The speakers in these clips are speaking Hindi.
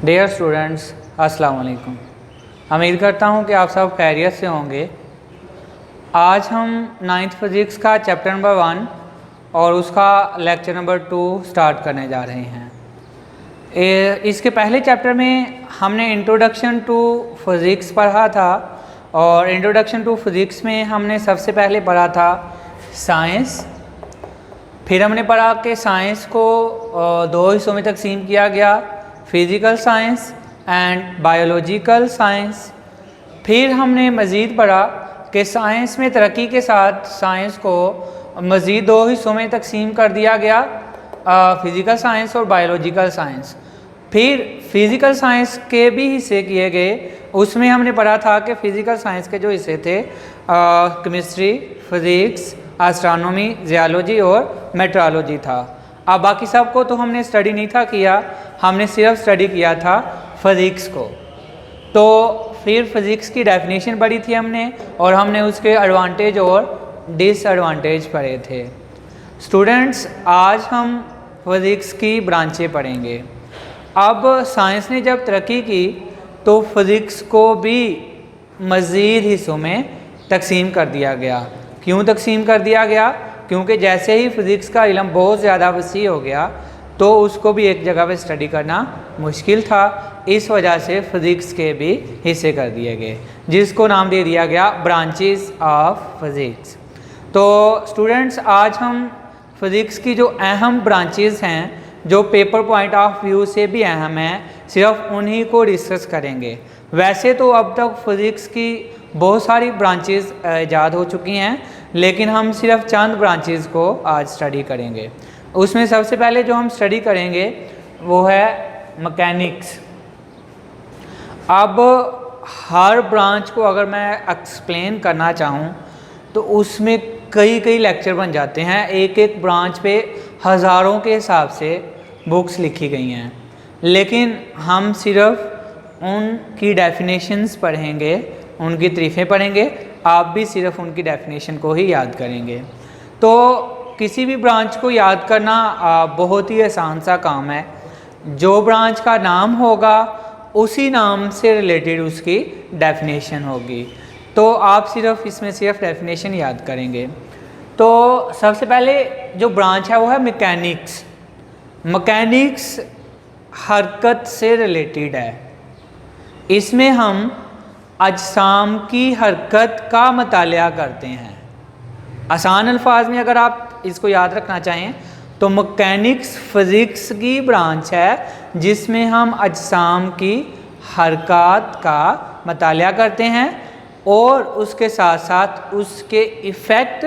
डियर स्टूडेंट्स, अस्सलाम वालेकुम। उम्मीद करता हूँ कि आप सब खैरियत से होंगे। आज हम 9th फिज़िक्स का चैप्टर नंबर 1 और उसका लेक्चर नंबर 2 स्टार्ट करने जा रहे हैं। इसके पहले चैप्टर में हमने इंट्रोडक्शन टू फिज़िक्स पढ़ा था और इंट्रोडक्शन टू फिज़िक्स में हमने सबसे पहले पढ़ा था साइंस। फिर हमने पढ़ा कि साइंस को दो हिस्सों में तकसीम किया गया, physical science and biological science. फिर हमने मज़ीद पढ़ा कि साइंस में तरक्की के साथ साइंस को मज़ीद दो हिस्सों में तकसीम कर दिया गया, फ़िज़िकल साइंस और बायोलॉजिकल साइंस। फिर फ़िज़िकल साइंस के भी हिस्से किए गए। उसमें हमने पढ़ा था कि फ़िज़िकल साइंस के जो हिस्से थे केमिस्ट्री, फिज़िक्स, एस्ट्रोनॉमी, जियोलॉजी और मेट्रोलॉजी था। अब बाकी सब को तो हमने स्टडी नहीं था किया, हमने सिर्फ स्टडी किया था फिज़िक्स को। तो फिर फिज़िक्स की डेफिनेशन पढ़ी थी हमने और हमने उसके एडवांटेज और डिसएडवांटेज पढ़े थे। स्टूडेंट्स, आज हम फिज़िक्स की ब्रांचें पढ़ेंगे। अब साइंस ने जब तरक्की की तो फिज़िक्स को भी मज़ीद हिस्सों में तकसीम कर दिया गया। क्यों तकसीम कर दिया गया? क्योंकि जैसे ही फ़िज़िक्स का इल्म बहुत ज़्यादा वसी हो गया तो उसको भी एक जगह पे स्टडी करना मुश्किल था। इस वजह से फ़िज़िक्स के भी हिस्से कर दिए गए, जिसको नाम दे दिया गया ब्रांचेस ऑफ फिज़िक्स। तो स्टूडेंट्स, आज हम फिज़िक्स की जो अहम ब्रांचेस हैं, जो पेपर पॉइंट ऑफ व्यू से भी अहम हैं, सिर्फ उन्हीं को डिस्कस करेंगे। वैसे तो अब तक फ़िज़िक्स की बहुत सारी ब्रांचेस ईजाद हो चुकी हैं, लेकिन हम सिर्फ चंद ब्रांचेस को आज स्टडी करेंगे। उसमें सबसे पहले जो हम स्टडी करेंगे वो है मैकेनिक्स। अब हर ब्रांच को अगर मैं एक्सप्लेन करना चाहूँ तो उसमें कई लेक्चर बन जाते हैं। एक एक ब्रांच पे हज़ारों के हिसाब से बुक्स लिखी गई हैं, लेकिन हम सिर्फ उनकी डेफिनेशंस पढ़ेंगे, उनकी तारीफ़ें पढ़ेंगे। आप भी सिर्फ उनकी डेफिनेशन को ही याद करेंगे। तो किसी भी ब्रांच को याद करना बहुत ही आसान सा काम है। जो ब्रांच का नाम होगा उसी नाम से रिलेटेड उसकी डेफिनेशन होगी। तो आप सिर्फ इसमें सिर्फ डेफिनेशन याद करेंगे। तो सबसे पहले जो ब्रांच है वो है मैकेनिक्स। मैकेनिक्स हरकत से रिलेटेड है। इसमें हम अजसाम की हरकत का मुतालिया करते हैं। आसान अल्फाज में अगर आप इसको याद रखना चाहें तो मैकेनिक्स फ़िज़िक्स की ब्रांच है जिसमें हम अजसाम की हरकत का मुतालिया करते हैं और उसके साथ साथ उसके इफ़ेक्ट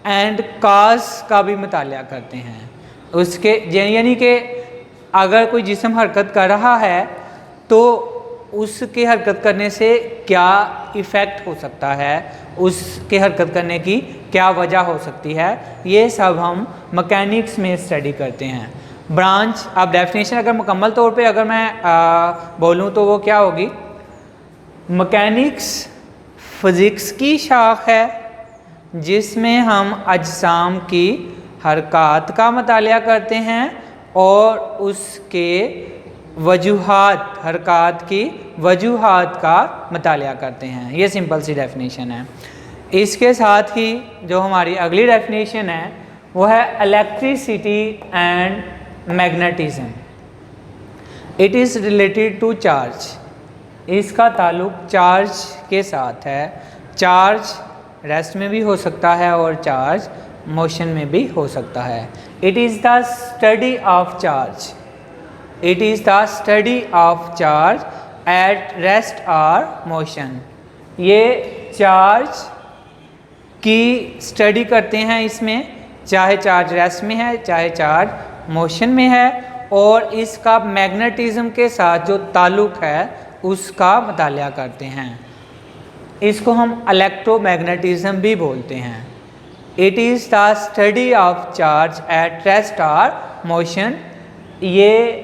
एंड काज का भी मुतालिया करते हैं। उसके यानी कि अगर कोई जिस्म हरकत कर रहा है तो उसके हरकत करने से क्या इफ़ेक्ट हो सकता है, उसके हरकत करने की क्या वजह हो सकती है, ये सब हम मैकेनिक्स में स्टडी करते हैं। ब्रांच, अब डेफिनेशन अगर मुकम्मल तौर पे अगर मैं बोलूँ तो वो क्या होगी? मैकेनिक्स फ़िज़िक्स की शाख है जिसमें हम अजसाम की हरकत का मुतालिया करते हैं और उसके वजूहात, हरकत की वजूहात का मुतालिया करते हैं। ये सिंपल सी डेफिनेशन है। इसके साथ ही जो हमारी अगली डेफिनेशन है वो है electricity and magnetism. It is related to charge. इसका ताल्लुक चार्ज के साथ है। चार्ज रेस्ट में भी हो सकता है और चार्ज मोशन में भी हो सकता है। It is the study of charge. It is the study of charge at rest और मोशन। ये चार्ज की स्टडी करते हैं इसमें, चाहे चार्ज रेस्ट में है चाहे चार्ज मोशन में है, और इसका मैग्नेटिज्म के साथ जो ताल्लुक़ है उसका मुतालिया करते हैं। इसको हम इलेक्ट्रोमैग्नेटिज्म भी बोलते हैं। It is the study of charge at rest और मोशन। ये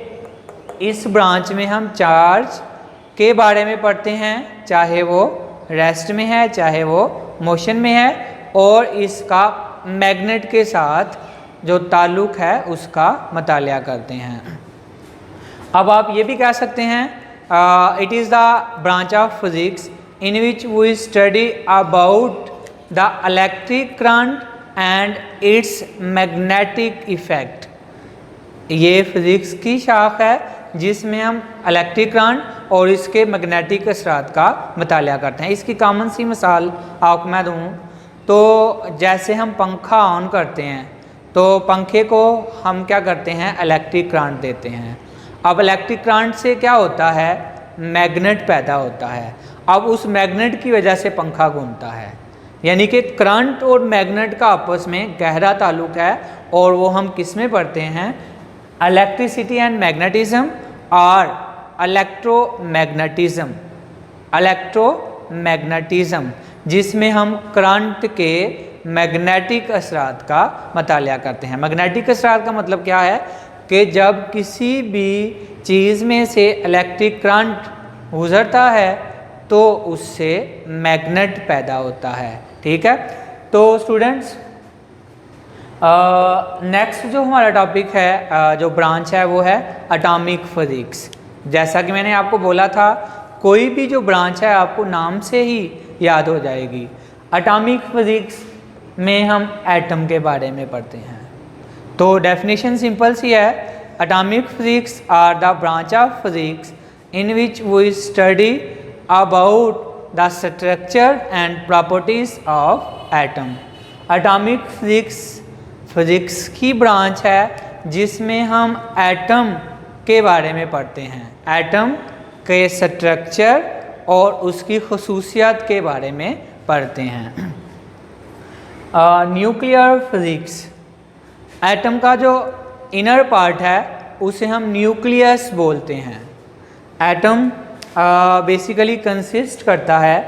इस ब्रांच में हम चार्ज के बारे में पढ़ते हैं, चाहे वो रेस्ट में है चाहे वो मोशन में है, और इसका मैग्नेट के साथ जो ताल्लुक़ है उसका मुतालिया करते हैं। अब आप ये भी कह सकते हैं it is the branch of physics in which we study about the electric current and its magnetic effect. ये फिज़िक्स की शाख है जिसमें हम इलेक्ट्रिक करंट और इसके मैग्नेटिक असरात का मुताला करते हैं। इसकी कॉमन सी मिसाल आपको मैं दूँ तो जैसे हम पंखा ऑन करते हैं तो पंखे को हम क्या करते हैं, इलेक्ट्रिक करंट देते हैं। अब इलेक्ट्रिक करंट से क्या होता है, मैग्नेट पैदा होता है। अब उस मैग्नेट की वजह से पंखा घूमता है, यानी कि करंट और मैग्नेट का आपस में गहरा ताल्लुक है। और वो हम किस में पढ़ते हैं, इलेक्ट्रिसिटी एंड मैग्नेटिज्म और इलेक्ट्रोमैग्नेटिज्म, जिसमें हम करंट के मैग्नेटिक असरात का मुताला करते हैं। मैग्नेटिक असरात का मतलब क्या है कि जब किसी भी चीज़ में से इलेक्ट्रिक करंट गुजरता है तो उससे मैग्नेट पैदा होता है। ठीक है, तो स्टूडेंट्स नेक्स्ट जो हमारा टॉपिक है, जो ब्रांच है वो है एटॉमिक फिजिक्स। जैसा कि मैंने आपको बोला था, कोई भी जो ब्रांच है आपको नाम से ही याद हो जाएगी। एटॉमिक फिजिक्स में हम एटम के बारे में पढ़ते हैं। तो डेफिनेशन सिंपल सी है, atomic physics are the branch of physics in which we study about the structure and properties of atom. Atomic physics की ब्रांच है जिसमें हम एटम के बारे में पढ़ते हैं, एटम के स्ट्रक्चर और उसकी खसूसियात के बारे में पढ़ते हैं। न्यूक्लियर फिजिक्स, एटम का जो इनर पार्ट है उसे हम न्यूक्लियस बोलते हैं। एटम बेसिकली कंसिस्ट करता है,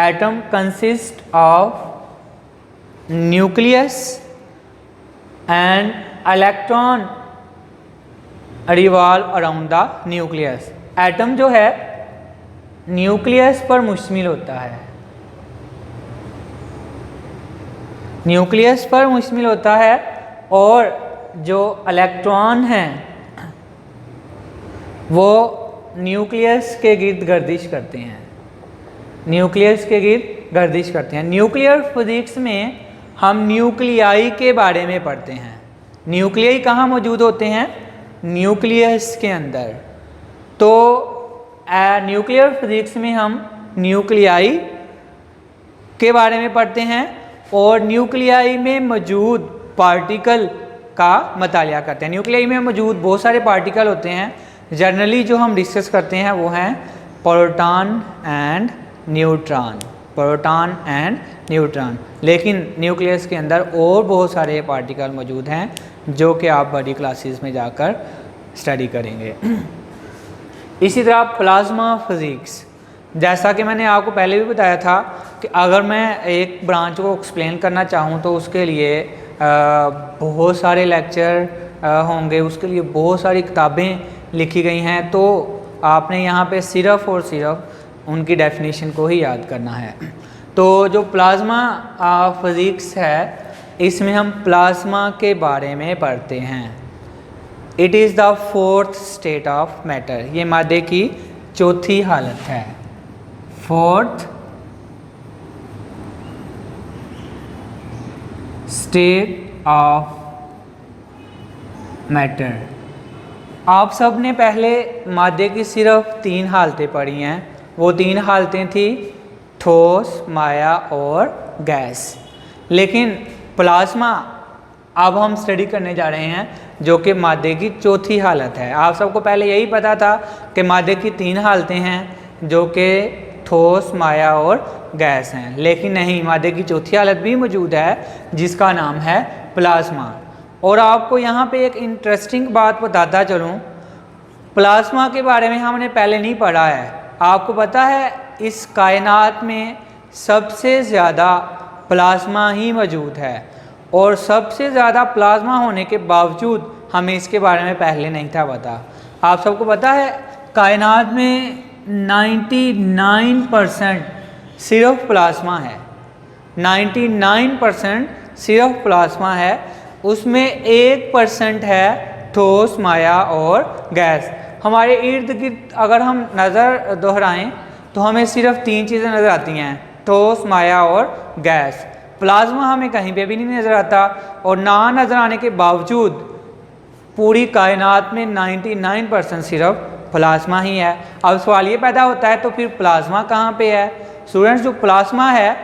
atom consist of nucleus and electron revolve around the nucleus. Atom जो है न्यूक्लियस पर मुश्तमिल होता है, न्यूक्लियस पर मुश्तमिल होता है और जो इलेक्ट्रॉन हैं वो न्यूक्लियस के गिर्द गर्दिश करते हैं, न्यूक्लियस के गिर्द गर्दिश करते हैं। न्यूक्लियर फिजिक्स में हम न्यूक्लियाई के बारे में पढ़ते हैं। न्यूक्लियाई कहाँ मौजूद होते हैं, न्यूक्लियस के अंदर। तो न्यूक्लियर फिजिक्स में हम न्यूक्लियाई के बारे में पढ़ते हैं और न्यूक्लियाई में मौजूद पार्टिकल का मुताला करते हैं। न्यूक्लियाई में मौजूद बहुत सारे पार्टिकल होते हैं। जनरली जो हम डिस्कस करते हैं वो हैं proton and neutron, proton and neutron. लेकिन न्यूक्लियस के अंदर और बहुत सारे पार्टिकल मौजूद हैं जो कि आप बड़ी क्लासेस में जाकर स्टडी करेंगे। इसी तरह प्लाज्मा फिजिक्स, जैसा कि मैंने आपको पहले भी बताया था कि अगर मैं एक ब्रांच को एक्सप्लेन करना चाहूँ तो उसके लिए बहुत सारे लेक्चर होंगे, उसके लिए बहुत सारी किताबें लिखी गई हैं। तो आपने यहाँ पे सिर्फ़ और सिर्फ उनकी डेफिनेशन को ही याद करना है। तो जो प्लाज्मा फिजिक्स है इसमें हम प्लाज्मा के बारे में पढ़ते हैं। It is the fourth state of matter, ये मादे की चौथी हालत है, फोर्थ स्टेट ऑफ मैटर। आप सब ने पहले मादे की सिर्फ 3 हालतें पढ़ी हैं। वो 3 हालतें थी ठोस, माया और गैस। लेकिन प्लाज्मा अब हम स्टडी करने जा रहे हैं जो कि मादे की चौथी हालत है। आप सबको पहले यही पता था कि मादे की 3 हालतें हैं जो कि ठोस, माया और गैस हैं, लेकिन नहीं, मादे की चौथी हालत भी मौजूद है जिसका नाम है प्लाज्मा। और आपको यहाँ पे एक इंटरेस्टिंग बात बताता चलूँ, प्लाज्मा के बारे में हमने पहले नहीं पढ़ा है। आपको पता है इस कायनात में सबसे ज़्यादा प्लाज्मा ही मौजूद है और सबसे ज़्यादा प्लाज्मा होने के बावजूद हमें इसके बारे में पहले नहीं था पता। आप सबको पता है कायनात में 99% सिर्फ प्लाज्मा है, 99% सिर्फ प्लाज्मा है। उसमें 1% है ठोस, माया और गैस। हमारे इर्द गिर्द अगर हम नज़र दोहराएं तो हमें सिर्फ 3 चीज़ें नज़र आती हैं, ठोस, माया और गैस। प्लाज्मा हमें कहीं पे भी नहीं नज़र आता, और ना नज़र आने के बावजूद पूरी कायनात में 99% सिर्फ प्लाज्मा ही है। अब सवाल ये पैदा होता है तो फिर प्लाज्मा कहाँ पे है? स्टूडेंट्स, जो प्लाज्मा है,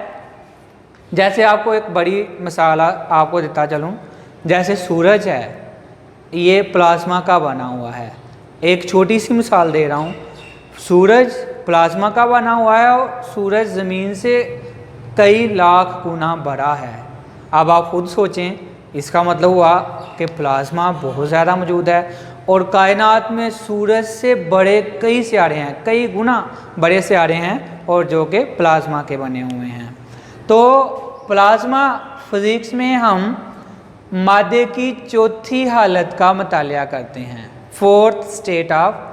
जैसे आपको एक बड़ी मिसाल आपको देता चलूँ, जैसे सूरज है, ये प्लाज्मा का बना हुआ है। एक छोटी सी मिसाल दे रहा हूँ, सूरज प्लाज्मा का बना हुआ है और सूरज ज़मीन से कई लाख गुना बड़ा है। अब आप खुद सोचें, इसका मतलब हुआ कि प्लाज्मा बहुत ज़्यादा मौजूद है, और कायनात में सूरज से बड़े कई सियारे हैं, कई गुना बड़े सियारे हैं, और जो कि प्लाज्मा के बने हुए हैं। तो प्लाज्मा फिज़िक्स में हम मादे की चौथी हालत का मुतालिया करते हैं, 4th state of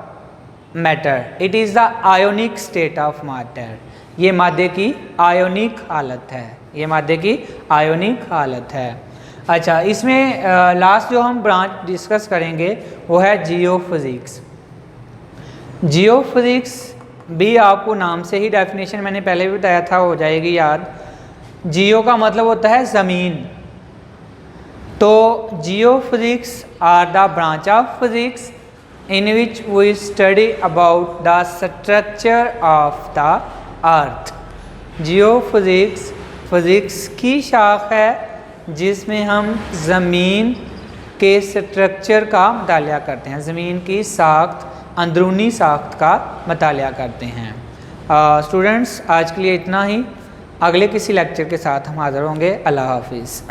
matter. It is the ionic state of matter. ये मादे की आयोनिक हालत है, ये मादे की आयोनिक हालत है। अच्छा, इसमें लास्ट जो हम ब्रांच डिस्कस करेंगे वो है जियोफिज़िक्स। जियोफिज़िक्स भी आपको नाम से ही डेफिनेशन मैंने पहले भी बताया था, हो जाएगी याद। जियो का मतलब होता है ज़मीन। तो geophysics are the branch of physics in which we study about the structure of the earth। Geophysics physics की शाख है जिसमें हम ज़मीन के स्ट्रक्चर का मुतालिया करते हैं, ज़मीन की साख्त, अंदरूनी साख्त का मुतालिया करते हैं। स्टूडेंट्स, आज के लिए इतना ही। अगले किसी लेक्चर के साथ हम हाज़िर होंगे। अल्लाह हाफिज़।